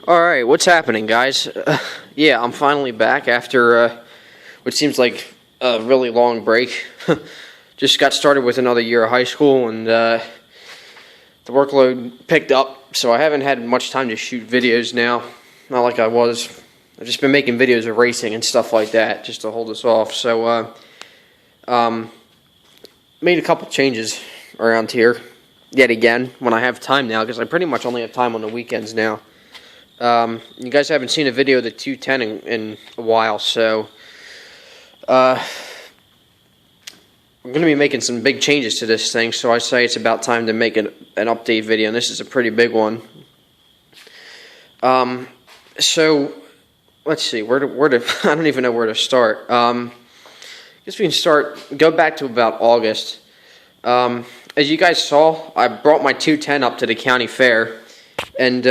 Alright, what's happening, guys? Yeah, I'm finally back after what seems like a really long break. Just got started with another year of high school, and the workload picked up, so I haven't had much time to shoot videos now. Not like I was. I've just been making videos of racing and stuff like that, just to hold us off. So, made a couple changes around here, yet again, when I have time now, because I pretty much only have time on the weekends now. You guys haven't seen a video of the 210 in a while, so we're going to be making some big changes to this thing, so I say it's about time to make an update video, and this is a pretty big one. So let's see, where to I don't even know where to start. I guess we can go back to about August. As you guys saw, I brought my 210 up to the county fair, and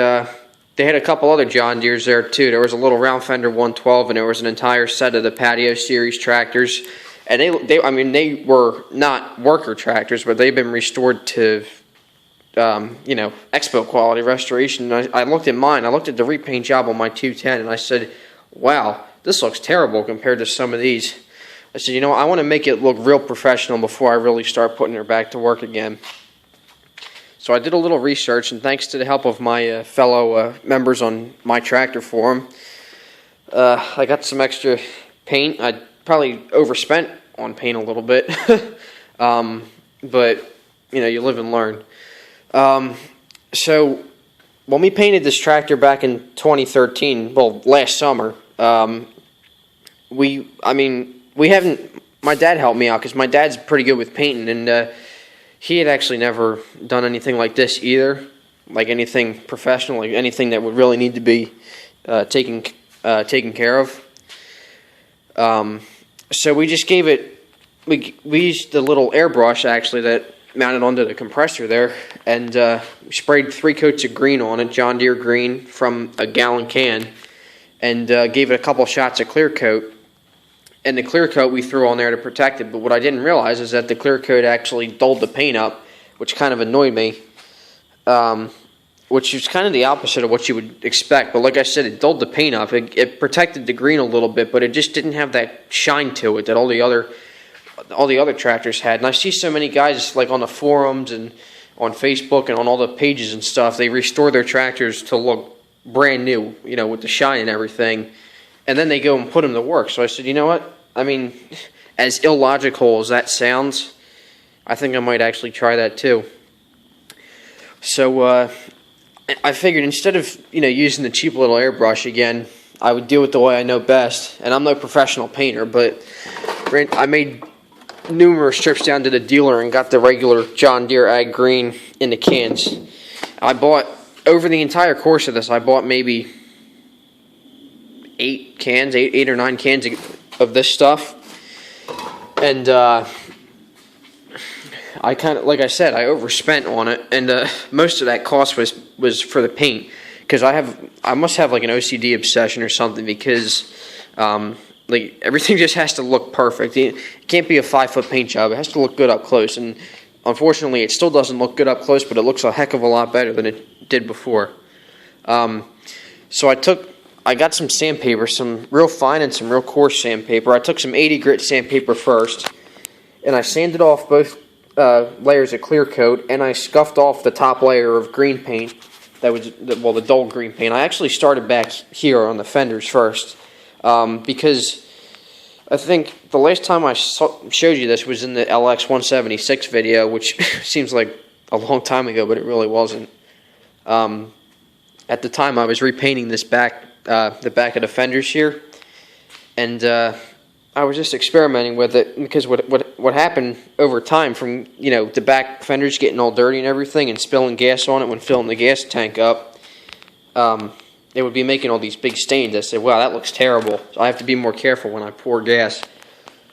they had a couple other John Deeres there too. There was a little round fender 112, and there was an entire set of the patio series tractors. And they were not worker tractors, but they've been restored to, expo quality restoration. And I looked at mine. I looked at the repaint job on my 210, and I said, "Wow, this looks terrible compared to some of these." I said, I want to make it look real professional before I really start putting her back to work again. So I did a little research, and thanks to the help of my fellow members on my tractor forum, I got some extra paint. I probably overspent on paint a little bit, but you live and learn. So when we painted this tractor back in 2013, well, last summer, we haven't. My dad helped me out because my dad's pretty good with painting, and he had actually never done anything like this either, like anything professional, like anything that would really need to be taken care of. So we just gave it. We used the little airbrush actually that mounted onto the compressor there, and we sprayed 3 coats of green on it, John Deere green from a gallon can, and gave it a couple shots of clear coat. And the clear coat we threw on there to protect it, but what I didn't realize is that the clear coat actually dulled the paint up, which kind of annoyed me, which is kind of the opposite of what you would expect. But like I said, it dulled the paint up. It protected the green a little bit, but it just didn't have that shine to it that all the other tractors had. And I see so many guys like on the forums and on Facebook and on all the pages and stuff, they restore their tractors to look brand new, with the shine and everything. And then they go and put them to work. So I said, you know what? As illogical as that sounds, I think I might actually try that too. So I figured instead of using the cheap little airbrush again, I would do it the way I know best. And I'm no professional painter, but I made numerous trips down to the dealer and got the regular John Deere Ag Green in the cans. I bought, over the entire course of this, I bought maybe 8 or 9 cans of this stuff, and I kind of, like I said, I overspent on it, and most of that cost was for the paint, because I must have like an OCD obsession or something, because like everything just has to look perfect. It can't be a 5-foot paint job. It has to look good up close, and unfortunately it still doesn't look good up close, but it looks a heck of a lot better than it did before. So I got some sandpaper, some real fine and some real coarse sandpaper. I took some 80 grit sandpaper first, and I sanded off both layers of clear coat, and I scuffed off the top layer of green paint. That was the dull green paint. I actually started back here on the fenders first, because I think the last time I showed you this was in the LX 176 video, which seems like a long time ago, but it really wasn't. At the time, I was repainting this the back of the fenders here, and I was just experimenting with it, because what happened over time from the back fenders getting all dirty and everything and spilling gas on it when filling the gas tank up, it would be making all these big stains. I said, wow, that looks terrible. So I have to be more careful when I pour gas.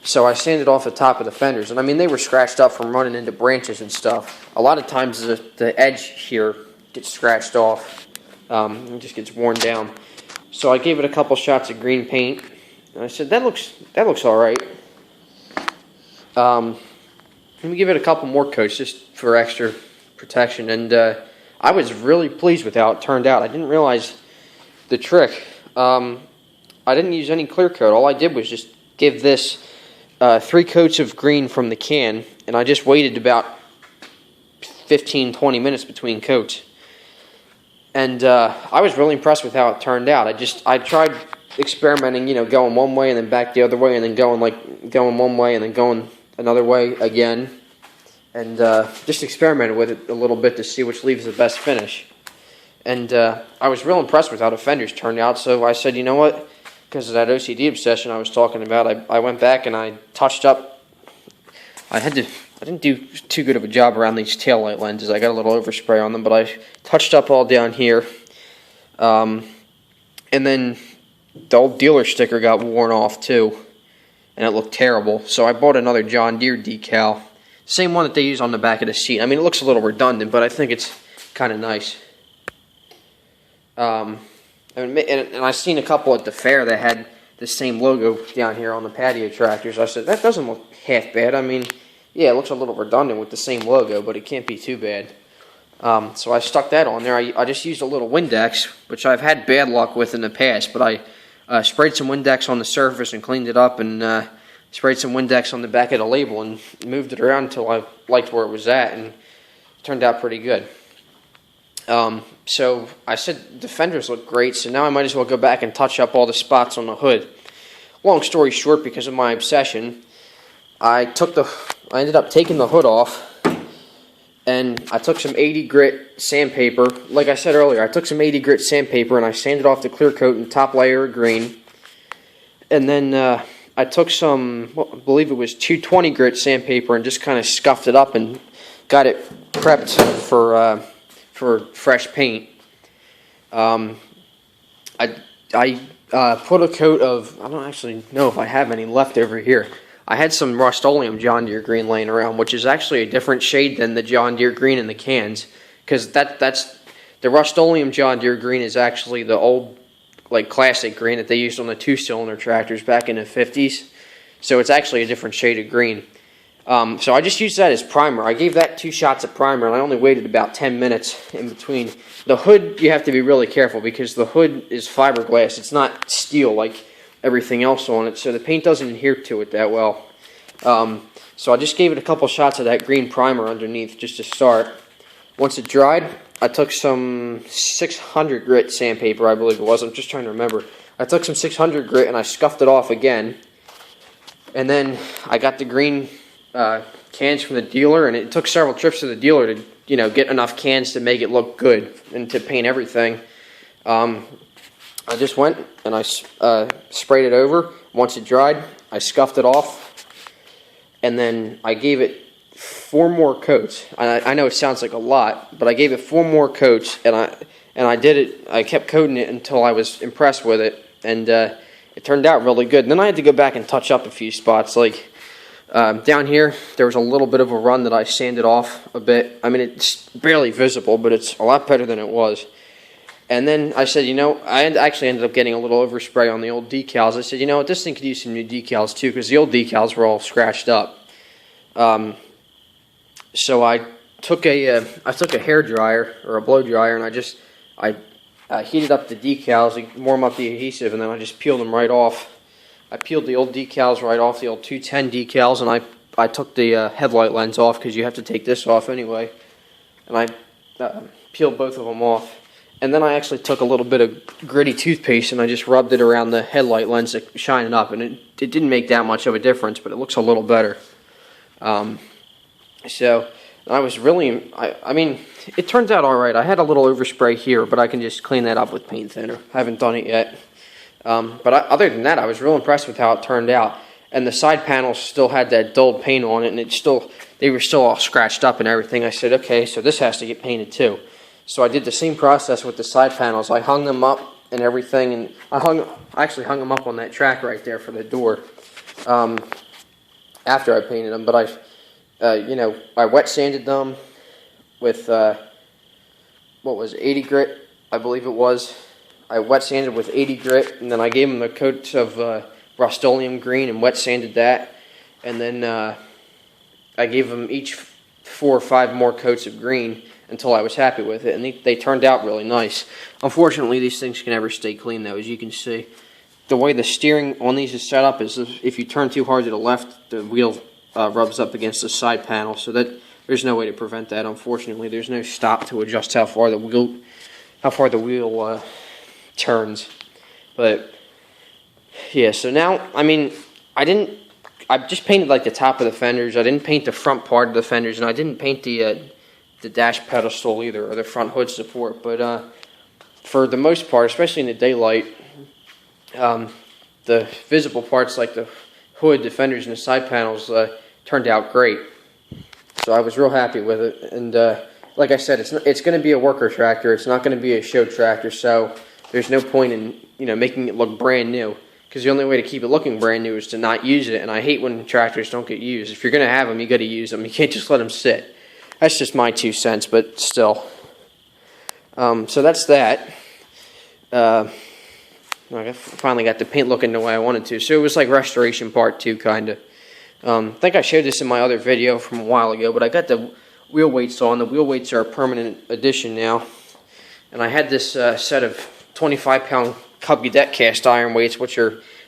So I sanded off the top of the fenders, and they were scratched up from running into branches and stuff. A lot of times the edge here gets scratched off, it just gets worn down. So I gave it a couple shots of green paint, and I said, that looks all right. Let me give it a couple more coats just for extra protection, and I was really pleased with how it turned out. I didn't realize the trick. I didn't use any clear coat. All I did was just give this 3 coats of green from the can, and I just waited about 15-20 minutes between coats. And I was really impressed with how it turned out. I tried experimenting, going one way and then back the other way, and then going one way and then going another way again, and just experimented with it a little bit to see which leaves the best finish. And I was real impressed with how the fenders turned out. So I said, you know what? Because of that OCD obsession I was talking about, I went back and I touched up. I didn't do too good of a job around these taillight lenses. I got a little overspray on them, but I touched up all down here. And then the old dealer sticker got worn off too, and it looked terrible. So I bought another John Deere decal, same one that they use on the back of the seat. I mean, it looks a little redundant, but I think it's kind of nice. And I seen a couple at the fair that had the same logo down here on the patio tractors. I said, that doesn't look half bad. I mean, yeah, it looks a little redundant with the same logo, but it can't be too bad. So I stuck that on there. I just used a little Windex, which I've had bad luck with in the past, but I sprayed some Windex on the surface and cleaned it up, and sprayed some Windex on the back of the label and moved it around until I liked where it was at, and it turned out pretty good. So I said the fenders look great, so now I might as well go back and touch up all the spots on the hood. Long story short, because of my obsession, I ended up taking the hood off, and I took some 80 grit sandpaper. Like I said earlier, I took some 80 grit sandpaper and I sanded off the clear coat and top layer of green. And then I took some, I believe it was 220 grit sandpaper, and just kind of scuffed it up and got it prepped for fresh paint. I put a coat of, I don't actually know if I have any left over here. I had some Rustoleum John Deere green laying around, which is actually a different shade than the John Deere green in the cans, because that's the Rustoleum John Deere green is actually the old, like, classic green that they used on the 2-cylinder tractors back in the 50s. So it's actually a different shade of green. So I just used that as primer. I gave that 2 shots of primer, and I only waited about 10 minutes in between. The hood, you have to be really careful, because the hood is fiberglass. It's not steel like everything else on it, so the paint doesn't adhere to it that well. So I just gave it a couple shots of that green primer underneath just to start. Once it dried, I took some 600 grit sandpaper, I believe it was. I'm just trying to remember. I took some 600 grit and I scuffed it off again. And then I got the green cans from the dealer, and it took several trips to the dealer to, get enough cans to make it look good and to paint everything. I just went and I sprayed it over. Once it dried, I scuffed it off, and then I gave it 4 more coats. I know it sounds like a lot, but I gave it 4 more coats, and I did it. I kept coating it until I was impressed with it, and it turned out really good. And then I had to go back and touch up a few spots, like down here. There was a little bit of a run that I sanded off a bit. I mean, it's barely visible, but it's a lot better than it was. And then I said, I actually ended up getting a little overspray on the old decals. I said, what, this thing could use some new decals too, because the old decals were all scratched up. So I took a hair dryer or a blow dryer, and I heated up the decals, warm up the adhesive, and then I just peeled them right off. I peeled the old decals right off, the old 210 decals, and I took the headlight lens off, because you have to take this off anyway. And I peeled both of them off. And then I actually took a little bit of gritty toothpaste and I just rubbed it around the headlight lens to shine it up. And it didn't make that much of a difference, but it looks a little better. So I was really, I mean, it turns out all right. I had a little overspray here, but I can just clean that up with paint thinner. I haven't done it yet. Other than that, I was real impressed with how it turned out. And the side panels still had that dulled paint on it, and they were still all scratched up and everything. I said, okay, so this has to get painted too. So I did the same process with the side panels. I hung them up and everything, and I actually hung them up on that track right there for the door after I painted them. But I wet sanded them with what was 80 grit, I believe it was. I wet sanded with 80 grit, and then I gave them a coat of Rustoleum green and wet sanded that, and then I gave them each 4 or 5 more coats of green. until I was happy with it, and they turned out really nice. Unfortunately, these things can never stay clean, though, as you can see. The way the steering on these is set up is if you turn too hard to the left, the wheel rubs up against the side panel, so that there's no way to prevent that. Unfortunately, there's no stop to adjust how far the wheel turns. But yeah, so now, I mean, I just painted like the top of the fenders. I didn't paint the front part of the fenders, and I didn't paint the dash pedestal either, or the front hood support. But for the most part, especially in the daylight, the visible parts like the hood, the fenders, and the side panels turned out great. So I was real happy with it. And like I said, it's going to be a worker tractor. It's not going to be a show tractor. So there's no point in making it look brand new, because the only way to keep it looking brand new is to not use it. And I hate when tractors don't get used. If you're going to have them, you got to use them. You can't just let them sit. That's just my 2 cents, but still. So that's that. I finally got the paint looking the way I wanted to. So it was like restoration part 2, kind of. I think I showed this in my other video from a while ago, but I got the wheel weights on. The wheel weights are a permanent addition now. And I had this set of 25-pound Cub Cadet cast iron weights, which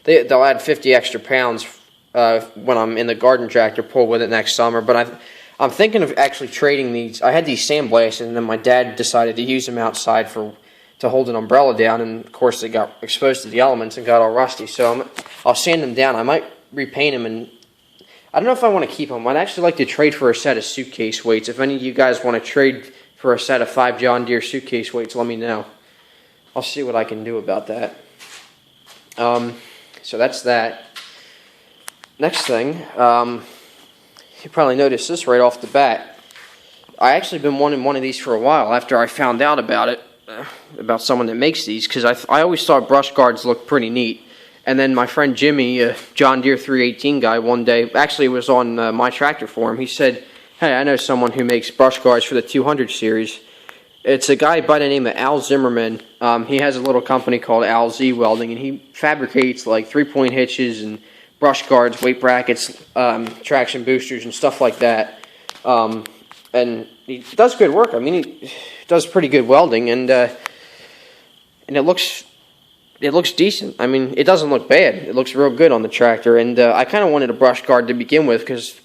they'll add 50 extra pounds when I'm in the garden tractor pull with it next summer. But I'm thinking of actually trading these. I had these sandblasted, and then my dad decided to use them outside to hold an umbrella down, and of course they got exposed to the elements and got all rusty. So I'll sand them down. I might repaint them, and I don't know if I want to keep them. I'd actually like to trade for a set of suitcase weights. If any of you guys want to trade for a set of 5 John Deere suitcase weights, let me know. I'll see what I can do about that. So that's that. Next thing, you probably noticed this right off the bat. I actually been wanting one of these for a while after I found out about it, about someone that makes these, because I always thought brush guards looked pretty neat. And then my friend Jimmy, John Deere 318 guy, one day, actually was on my tractor forum. He said, "Hey, I know someone who makes brush guards for the 200 series. It's a guy by the name of Al Zimmerman. He has a little company called Al Z Welding, and he fabricates like 3-point hitches and brush guards, weight brackets, traction boosters, and stuff like that. And he does good work. I mean, he does pretty good welding, and it looks decent. I mean, it doesn't look bad. It looks real good on the tractor. And I kind of wanted a brush guard to begin with, because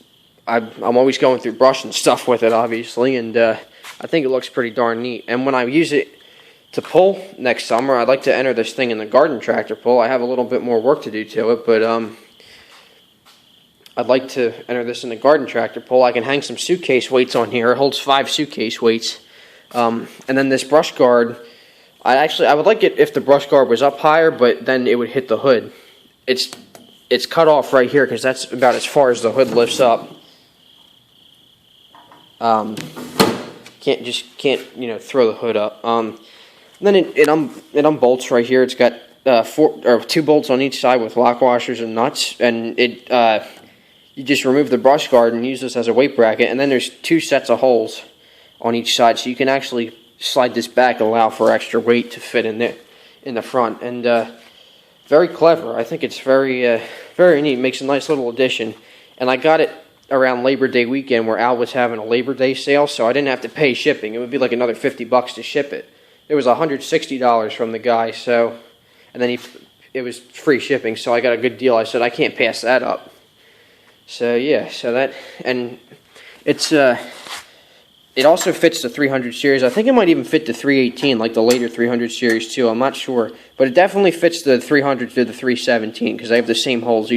I'm always going through brush and stuff with it, obviously. And I think it looks pretty darn neat. And when I use it to pull next summer, I'd like to enter this thing in the garden tractor pull. I have a little bit more work to do to it, but I'd like to enter this in the garden tractor pull. I can hang some suitcase weights on here. It holds 5 suitcase weights. And then this brush guard, I would like it if the brush guard was up higher, but then it would hit the hood. It's cut off right here, because that's about as far as the hood lifts up. Can't throw the hood up. And then it unbolts right here. It's got 2 bolts on each side with lock washers and nuts, and you just remove the brush guard and use this as a weight bracket. And then there's 2 sets of holes on each side, so you can actually slide this back and allow for extra weight to fit in there in the front. And very clever. I think it's very very neat. It makes a nice little addition. And I got it around Labor Day weekend, where Al was having a Labor Day sale, so I didn't have to pay shipping. It would be like another $50 to ship it. It was $160 from the guy, so, and then it was free shipping, so I got a good deal. I said I can't pass that up. So yeah, so that, and it also fits the 300 series. I think it might even fit the 318, like the later 300 series too. I'm not sure, but it definitely fits the 300 to the 317, because they have the same holes.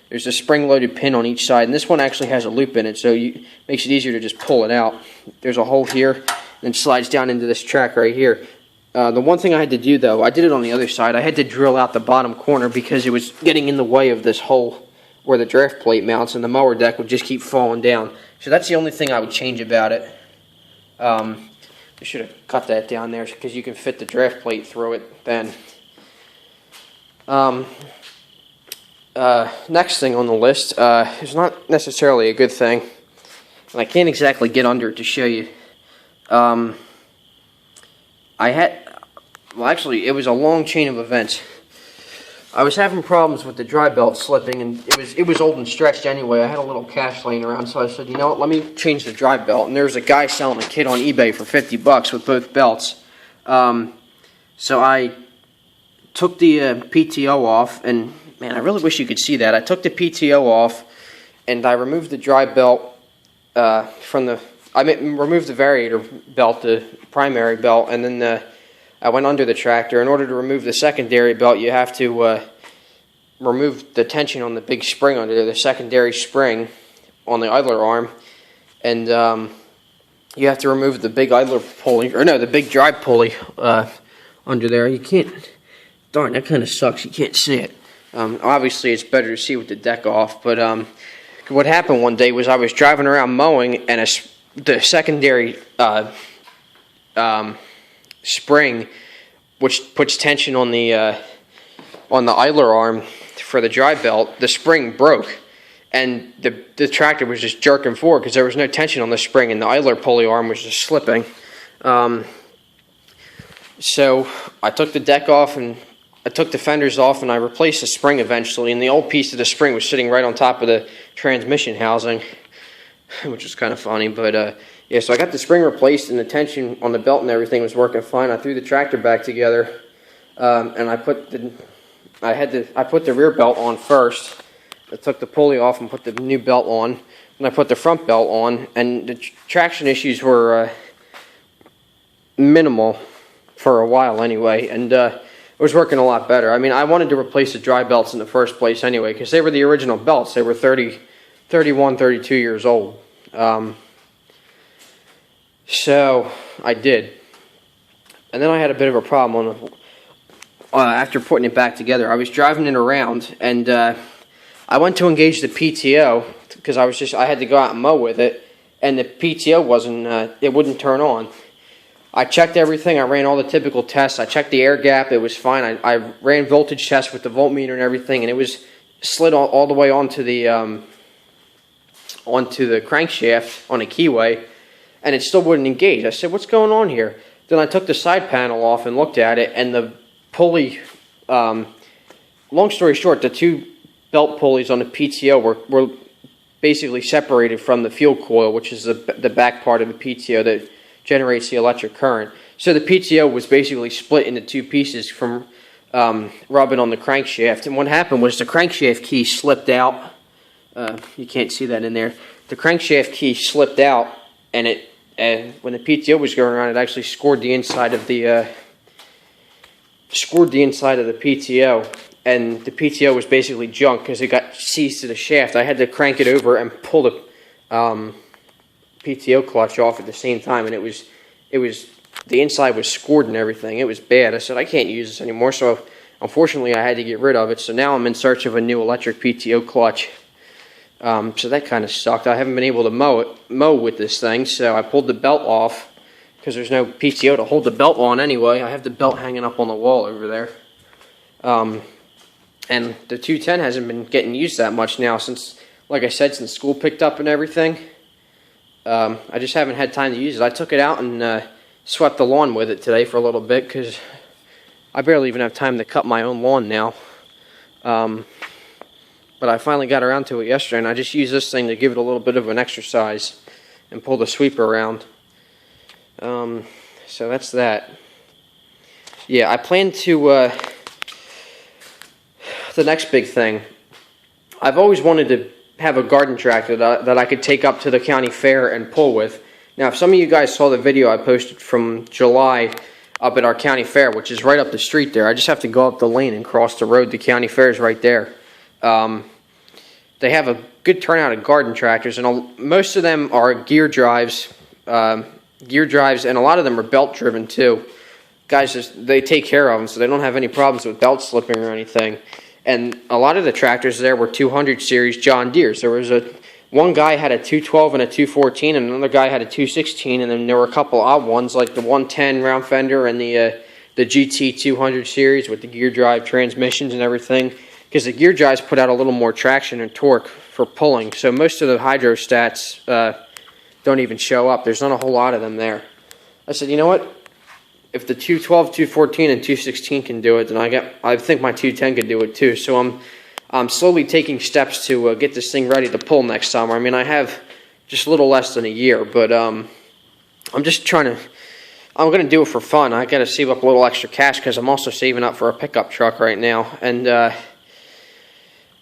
There's a spring-loaded pin on each side, and this one actually has a loop in it, so it makes it easier to just pull it out. There's a hole here, and it slides down into this track right here. The one thing I had to do, though, I did it on the other side. I had to drill out the bottom corner, because it was getting in the way of this hole where the draft plate mounts, and the mower deck would just keep falling down. So that's the only thing I would change about it. I should have cut that down there, because you can fit the draft plate through it then. Next thing on the list is not necessarily a good thing, and I can't exactly get under it to show you. Actually, it was a long chain of events. I was having problems with the dry belt slipping, and it was old and stretched anyway. I had a little cash laying around, so I said, you know what, let me change the dry belt. And there was a guy selling a kit on eBay for 50 bucks with both belts. So I took the PTO off, and man, I really wish you could see that. I took the PTO off, and I removed the dry belt removed the variator belt, the primary belt, and then I went under the tractor. In order to remove the secondary belt, you have to remove the tension on the big spring under there, the secondary spring on the idler arm, and you have to remove the big idler pulley, or no, the big drive pulley under there. You can't, darn, that kind of sucks. You can't see it. Obviously, it's better to see with the deck off, but what happened one day was I was driving around mowing, and the secondary spring, which puts tension on the idler arm for the drive belt, the spring broke, and the tractor was just jerking forward because there was no tension on the spring, and the idler pulley arm was just slipping. So I took the deck off, and I took the fenders off, and I replaced the spring eventually, and the old piece of the spring was sitting right on top of the transmission housing, which is kind of funny, but yeah, so I got the spring replaced, and the tension on the belt and everything was working fine. I threw the tractor back together, and I put the rear belt on first. I took the pulley off and put the new belt on, and I put the front belt on, and the traction issues were minimal for a while anyway, and it was working a lot better. I mean, I wanted to replace the dry belts in the first place anyway, because they were the original belts. They were 31, 32 years old. So I did, and then I had a bit of a problem after putting it back together. I was driving it around, and I went to engage the PTO because I had to go out and mow with it, and the PTO wouldn't turn on. I checked everything. I ran all the typical tests. I checked the air gap. It was fine. I ran voltage tests with the voltmeter and everything, and it was slid all the way onto the crankshaft on a keyway, and it still wouldn't engage. I said, what's going on here? Then I took the side panel off and looked at it, and the pulley, long story short, the two belt pulleys on the PTO were basically separated from the fuel coil, which is the back part of the PTO that generates the electric current. So the PTO was basically split into two pieces from rubbing on the crankshaft. And what happened was the crankshaft key slipped out. You can't see that in there. The crankshaft key slipped out, and when the PTO was going around, it actually scored the inside of the PTO, and the PTO was basically junk because it got seized to the shaft. I had to crank it over and pull the PTO clutch off at the same time, and it was the inside was scored and everything. It was bad. I said, I can't use this anymore, so unfortunately I had to get rid of it. So now I'm in search of a new electric PTO clutch. So that kind of sucked. I haven't been able to mow with this thing, so I pulled the belt off because there's no PTO to hold the belt on anyway. I have the belt hanging up on the wall over there. And the 210 hasn't been getting used that much now since, like I said, since school picked up and everything. I just haven't had time to use it. I took it out and swept the lawn with it today for a little bit because I barely even have time to cut my own lawn now. But I finally got around to it yesterday, and I just used this thing to give it a little bit of an exercise and pull the sweeper around. So that's that. Yeah, I plan to, the next big thing, I've always wanted to have a garden tractor that I could take up to the county fair and pull with. Now, if some of you guys saw the video I posted from July up at our county fair, which is right up the street there, I just have to go up the lane and cross the road. The county fair is right there. They have a good turnout of garden tractors, and most of them are gear drives, and a lot of them are belt driven too. Guys, they take care of them, so they don't have any problems with belt slipping or anything. And a lot of the tractors there were 200 series John Deeres. There was one guy had a 212 and a 214, and another guy had a 216, and then there were a couple odd ones like the 110 round fender and the GT 200 series with the gear drive transmissions and everything. Because the gear drives put out a little more traction and torque for pulling. So most of the hydrostats don't even show up. There's not a whole lot of them there. I said, you know what? if the 212, 214, and 216 can do it, then I think my 210 could do it too. So I'm slowly taking steps to get this thing ready to pull next summer. I mean, I have just a little less than a year, but I'm just trying to. I'm going to do it for fun. I got to save up a little extra cash because I'm also saving up for a pickup truck right now, and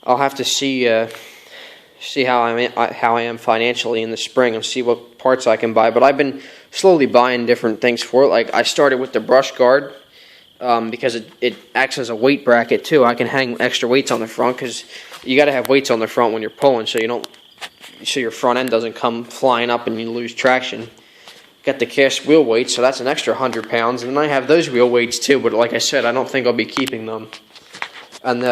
I'll have to see how I am financially in the spring and see what parts I can buy. But I've been slowly buying different things for it. Like I started with the brush guard because it acts as a weight bracket too. I can hang extra weights on the front because you got to have weights on the front when you're pulling, so your front end doesn't come flying up and you lose traction. Got the cast wheel weights, so that's an extra 100 pounds, and then I have those wheel weights too. But like I said, I don't think I'll be keeping them. And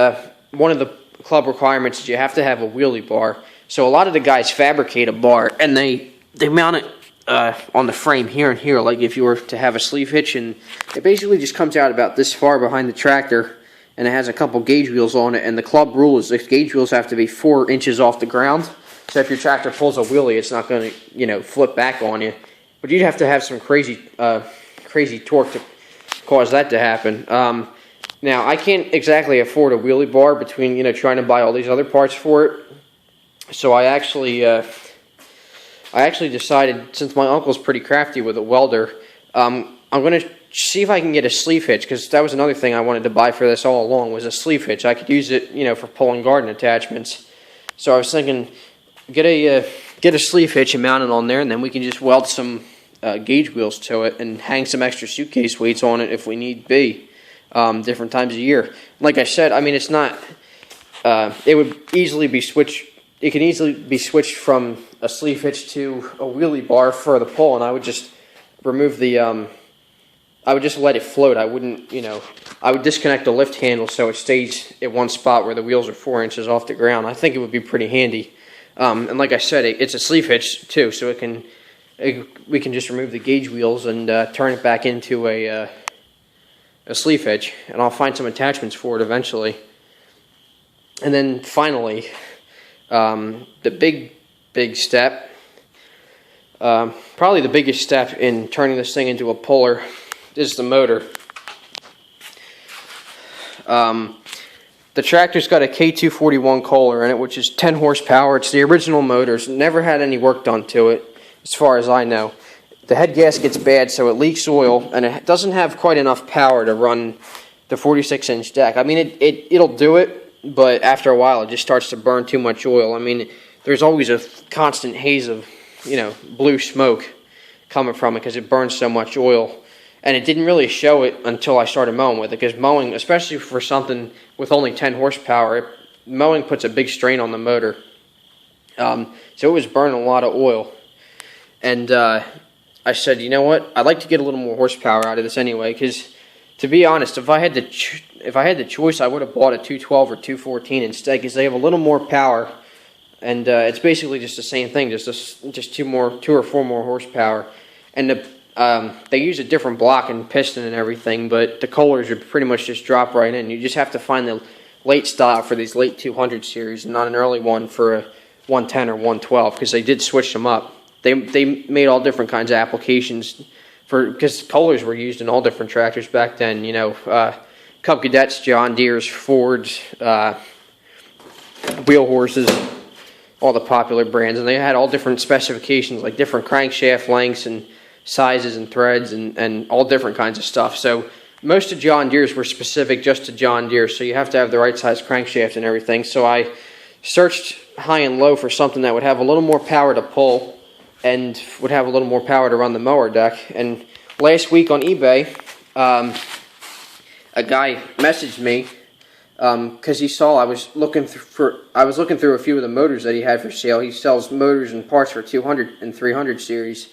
one of the club requirements is you have to have a wheelie bar. So a lot of the guys fabricate a bar and they mount it on the frame here and here, like if you were to have a sleeve hitch, and it basically just comes out about this far behind the tractor, and it has a couple gauge wheels on it. And the club rule is the gauge wheels have to be 4 inches off the ground. So if your tractor pulls a wheelie, it's not going to flip back on you. But you'd have to have some crazy torque to cause that to happen. Now, I can't exactly afford a wheelie bar between trying to buy all these other parts for it. So I actually decided, since my uncle's pretty crafty with a welder, I'm going to see if I can get a sleeve hitch, because that was another thing I wanted to buy for this all along, was a sleeve hitch. I could use it, for pulling garden attachments. So I was thinking, get a sleeve hitch and mount it on there, and then we can just weld some gauge wheels to it and hang some extra suitcase weights on it if we need be, different times of year. Like I said, I mean, it's not. It would easily be switched. It can easily be switched from a sleeve hitch to a wheelie bar for the pull, and I would just remove the. I would just let it float. I wouldn't, I would disconnect the lift handle so it stays at one spot where the wheels are 4 inches off the ground. I think it would be pretty handy. And like I said, it's a sleeve hitch too, so we can just remove the gauge wheels and turn it back into a sleeve hitch, and I'll find some attachments for it eventually. And then finally, the big step, probably the biggest step in turning this thing into a puller, is the motor. The tractor's got a K241 Kohler in it, which is 10 horsepower. It's the original motor. It's never had any work done to it, as far as I know. The head gasket's bad, so it leaks oil, and it doesn't have quite enough power to run the 46-inch deck. I mean, it'll do it, but after a while, it just starts to burn too much oil. I mean, there's always a constant haze of, blue smoke coming from it because it burns so much oil. And it didn't really show it until I started mowing with it, because mowing, especially for something with only 10 horsepower, mowing puts a big strain on the motor. So it was burning a lot of oil. And I said, you know what? I'd like to get a little more horsepower out of this anyway, because to be honest, if I had the choice, I would have bought a 212 or 214 instead, because they have a little more power, and it's basically just the same thing, just two or four more horsepower. And they use a different block and piston and everything, but the Kohlers would pretty much just drop right in. You just have to find the late style for these late 200 series, and not an early one for a 110 or 112, because they did switch them up. They made all different kinds of applications because Kohlers were used in all different tractors back then. Cub Cadets, John Deere's, Fords, Wheel Horses, all the popular brands, and they had all different specifications, like different crankshaft lengths and sizes and threads and all different kinds of stuff. So most of John Deere's were specific just to John Deere, so you have to have the right size crankshaft and everything. So I searched high and low for something that would have a little more power to pull and would have a little more power to run the mower deck. And last week on eBay, a guy messaged me because he saw I was looking through a few of the motors that he had for sale. He sells motors and parts for 200 and 300 series,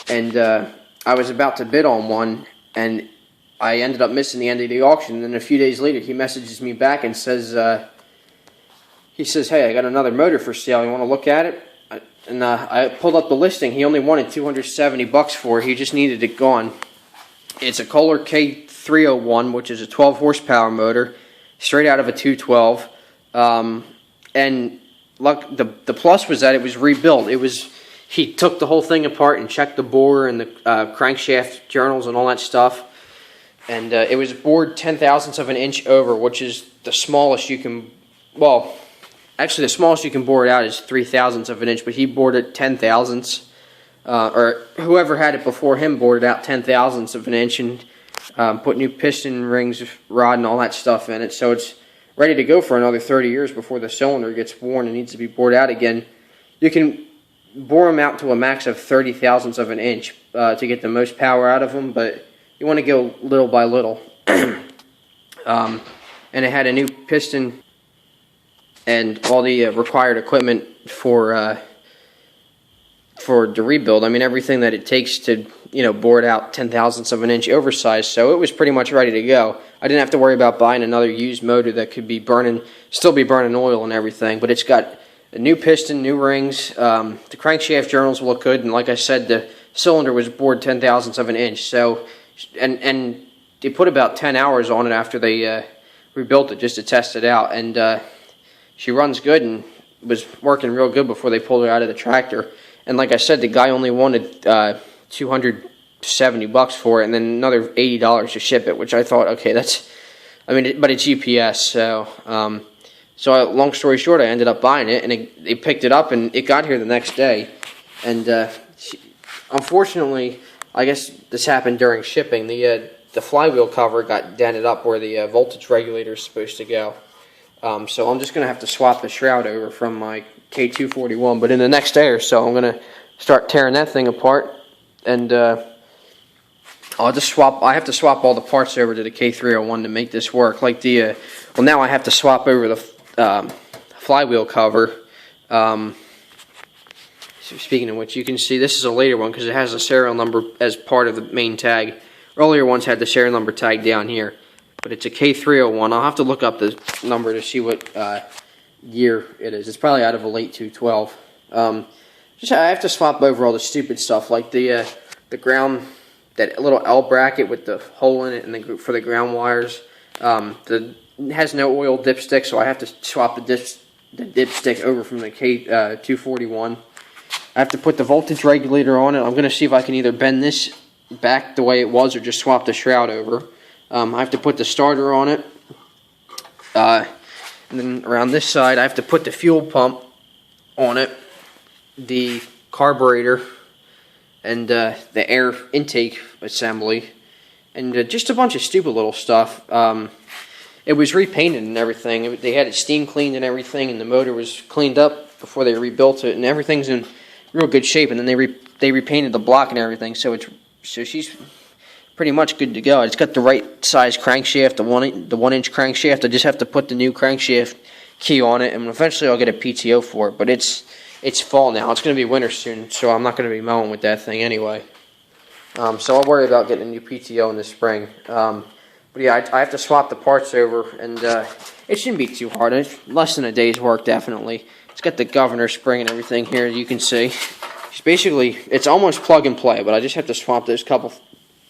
and I was about to bid on one, and I ended up missing the end of the auction. And then a few days later, he messages me back and says, "Hey, I got another motor for sale. You want to look at it?" And I pulled up the listing. He only wanted $270 for it. He just needed it gone. It's a Kohler K301, which is a 12 horsepower motor, straight out of a 212. And the plus was that it was rebuilt. he took the whole thing apart and checked the bore and the crankshaft journals and all that stuff. And it was bored 10/1000ths of an inch over, which is the smallest you can, well, actually the smallest you can bore it out is 3/1000ths of an inch, but he bored it 10/1000ths. Or whoever had it before him bored it out 10/1000ths of an inch and put new piston rings, rod, and all that stuff in it. So it's ready to go for another 30 years before the cylinder gets worn and needs to be bored out again. You can bore them out to a max of 30/1000ths of an inch to get the most power out of them, but you want to go little by little. And it had a new piston and all the required equipment for the rebuild. I mean, everything that it takes to, you know, bore it out 10/1000ths of an inch oversized, so it was pretty much ready to go. I didn't have to worry about buying another used motor that could be still be burning oil and everything, but it's got a new piston, new rings, the crankshaft journals look good, and like I said, the cylinder was bored 10/1000ths of an inch, so, and they put about 10 hours on it after they rebuilt it just to test it out, and she runs good and was working real good before they pulled her out of the tractor. And like I said, the guy only wanted $270 for it, and then another $80 to ship it, which I thought, okay, that's, I mean, but it's UPS, so, long story short, I ended up buying it, and they picked it up, and it got here the next day. And unfortunately, I guess this happened during shipping. The flywheel cover got dented up where the voltage regulator is supposed to go. So I'm just going to have to swap the shroud over from my K241, but in the next day or so, I'm going to start tearing that thing apart, and I'll just swap. I have to swap all the parts over to the K301 to make this work. Like the, well, now I have to swap over the flywheel cover. So speaking of which, you can see this is a later one because it has a serial number as part of the main tag. Earlier ones had the serial number tag down here, but it's a K301. I'll have to look up the number to see what year it is. It's probably out of a late 212. Just I have to swap over all the stupid stuff, like the ground, that little L bracket with the hole in it, and for the ground wires. It has no oil dipstick, so I have to swap the dipstick over from the K241. I have to put the voltage regulator on it. I'm going to see if I can either bend this back the way it was or just swap the shroud over. I have to put the starter on it. And then around this side, I have to put the fuel pump on it, the carburetor, and the air intake assembly, and just a bunch of stupid little stuff. It was repainted and everything. They had it steam cleaned and everything, and the motor was cleaned up before they rebuilt it, and everything's in real good shape. And then they repainted the block and everything, so she's pretty much good to go. It's got the right size crankshaft, the 1 inch crankshaft. I just have to put the new crankshaft key on it, and eventually I'll get a PTO for it. But it's fall now. It's going to be winter soon, so I'm not going to be mowing with that thing anyway. So I'll worry about getting a new PTO in the spring. But yeah, I have to swap the parts over, and it shouldn't be too hard. It's less than a day's work, definitely. It's got the governor spring and everything here, you can see. It's almost plug and play, but I just have to swap those couple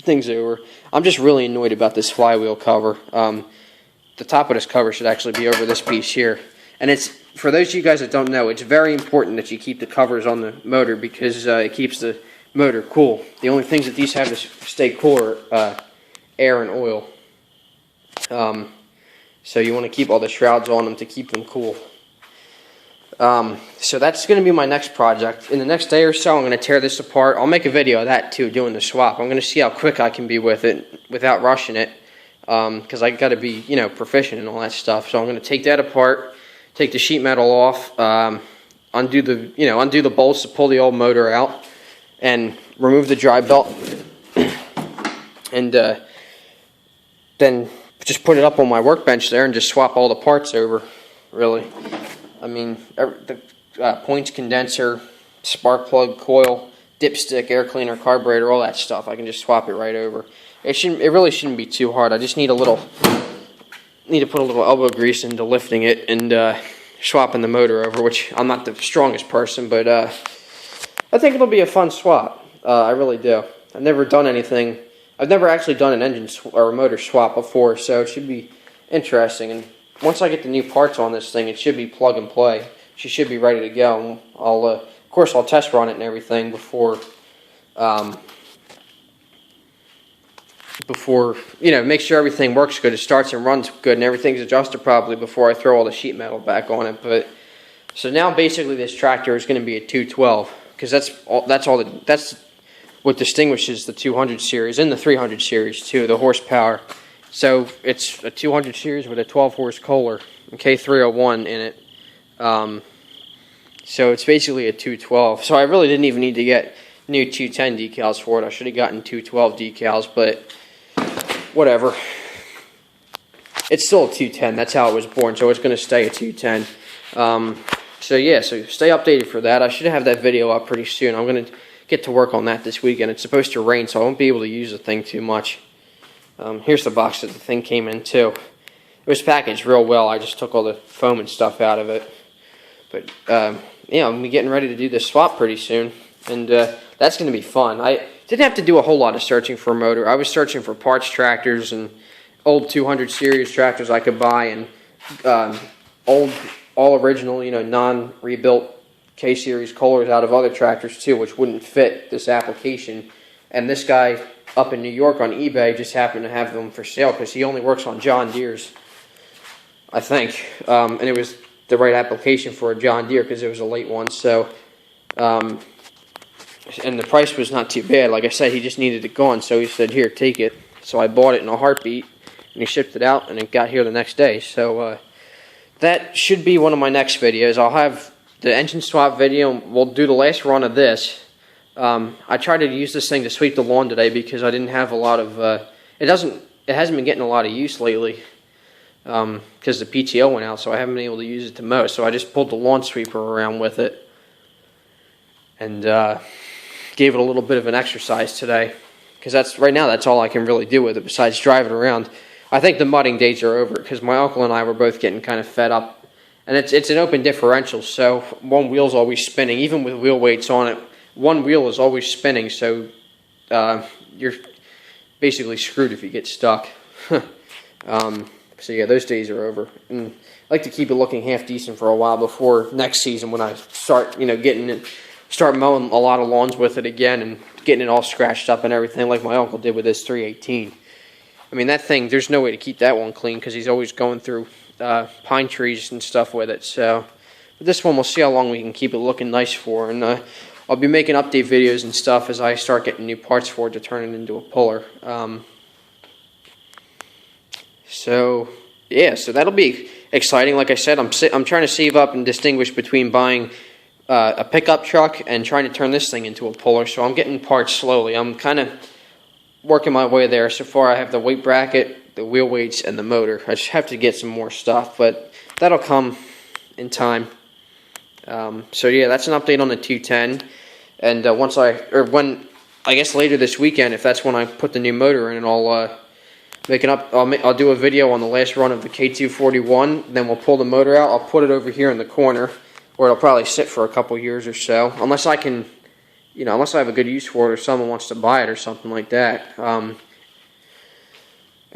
things over. I'm just really annoyed about this flywheel cover. The top of this cover should actually be over this piece here. And it's, for those of you guys that don't know, it's very important that you keep the covers on the motor because it keeps the motor cool. The only things that these have to stay cool are air and oil. So you want to keep all the shrouds on them to keep them cool. So that's going to be my next project. In the next day or so, I'm going to tear this apart. I'll make a video of that too, doing the swap. I'm going to see how quick I can be with it without rushing it, because I got to be, you know, proficient and all that stuff. So I'm going to take that apart, take the sheet metal off, undo the bolts to pull the old motor out, and remove the drive belt, and then just put it up on my workbench there and just swap all the parts over. Really. I mean, the points, condenser, spark plug, coil, dipstick, air cleaner, carburetor, all that stuff. I can just swap it right over. It really shouldn't be too hard. I just need to put a little elbow grease into lifting it and swapping the motor over, which I'm not the strongest person, but I think it'll be a fun swap. I really do. I've never done anything. I've never actually done an engine or a motor swap before, so it should be interesting. And once I get the new parts on this thing, it should be plug and play. She should be ready to go. I'll course, I'll test run it and everything before, make sure everything works good, it starts and runs good, and everything's adjusted properly before I throw all the sheet metal back on it. But so now basically this tractor is going to be a 212, because that's what distinguishes the 200 series and the 300 series too, the horsepower. So it's a 200 series with a 12 horse Kohler, a K301 in it. So it's basically a 212. So I really didn't even need to get new 210 decals for it. I should have gotten 212 decals, but whatever. It's still a 210. That's how it was born, so it's going to stay a 210. So yeah, so stay updated for that. I should have that video up pretty soon. I'm going to get to work on that this weekend. It's supposed to rain, so I won't be able to use the thing too much. Here's the box that the thing came in too. It was packaged real well. I just took all the foam and stuff out of it. But yeah, I'm going to be getting ready to do this swap pretty soon, and that's going to be fun. I didn't have to do a whole lot of searching for a motor. I was searching for parts tractors and old 200 series tractors I could buy, and old, all original, non-rebuilt K-series Kohlers out of other tractors too, which wouldn't fit this application. And this guy up in New York on eBay just happened to have them for sale because he only works on John Deere's, I think. And it was the right application for a John Deere because it was a late one. So, and the price was not too bad. Like I said, he just needed it gone, so he said, "Here, take it." So I bought it in a heartbeat, and he shipped it out, and it got here the next day. So that should be one of my next videos. I'll have the engine swap video. We'll do the last run of this. I tried to use this thing to sweep the lawn today because I didn't have a lot of. It hasn't been getting a lot of use lately because the PTO went out, so I haven't been able to use it to mow. So I just pulled the lawn sweeper around with it and gave it a little bit of an exercise today because right now that's all I can really do with it besides drive it around. I think the mudding days are over because my uncle and I were both getting kind of fed up, and it's an open differential, so one wheel's always spinning, even with wheel weights on it. One wheel is always spinning, so you're basically screwed if you get stuck. So yeah, those days are over. And I like to keep it looking half decent for a while before next season when I start, start mowing a lot of lawns with it again and getting it all scratched up and everything like my uncle did with his 318. I mean, that thing, there's no way to keep that one clean because he's always going through pine trees and stuff with it. So, but this one, we'll see how long we can keep it looking nice for. And I'll be making update videos and stuff as I start getting new parts for it to turn it into a puller. So yeah, so that'll be exciting. Like I said, I'm trying to save up and distinguish between buying a pickup truck and trying to turn this thing into a puller. So I'm getting parts slowly. I'm kind of working my way there. So far, I have the weight bracket, the wheel weights, and the motor. I just have to get some more stuff, but that'll come in time. So yeah, that's an update on the 210. And when I guess later this weekend, if that's when I put the new motor in, and I'll do a video on the last run of the K241. Then we'll pull the motor out. I'll put it over here in the corner, where it'll probably sit for a couple years or so, unless I can, unless I have a good use for it or someone wants to buy it or something like that.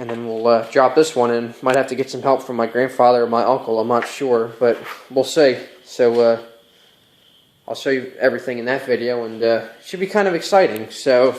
And then we'll drop this one in. Might have to get some help from my grandfather or my uncle. I'm not sure, but we'll see. So I'll show you everything in that video, and it should be kind of exciting. So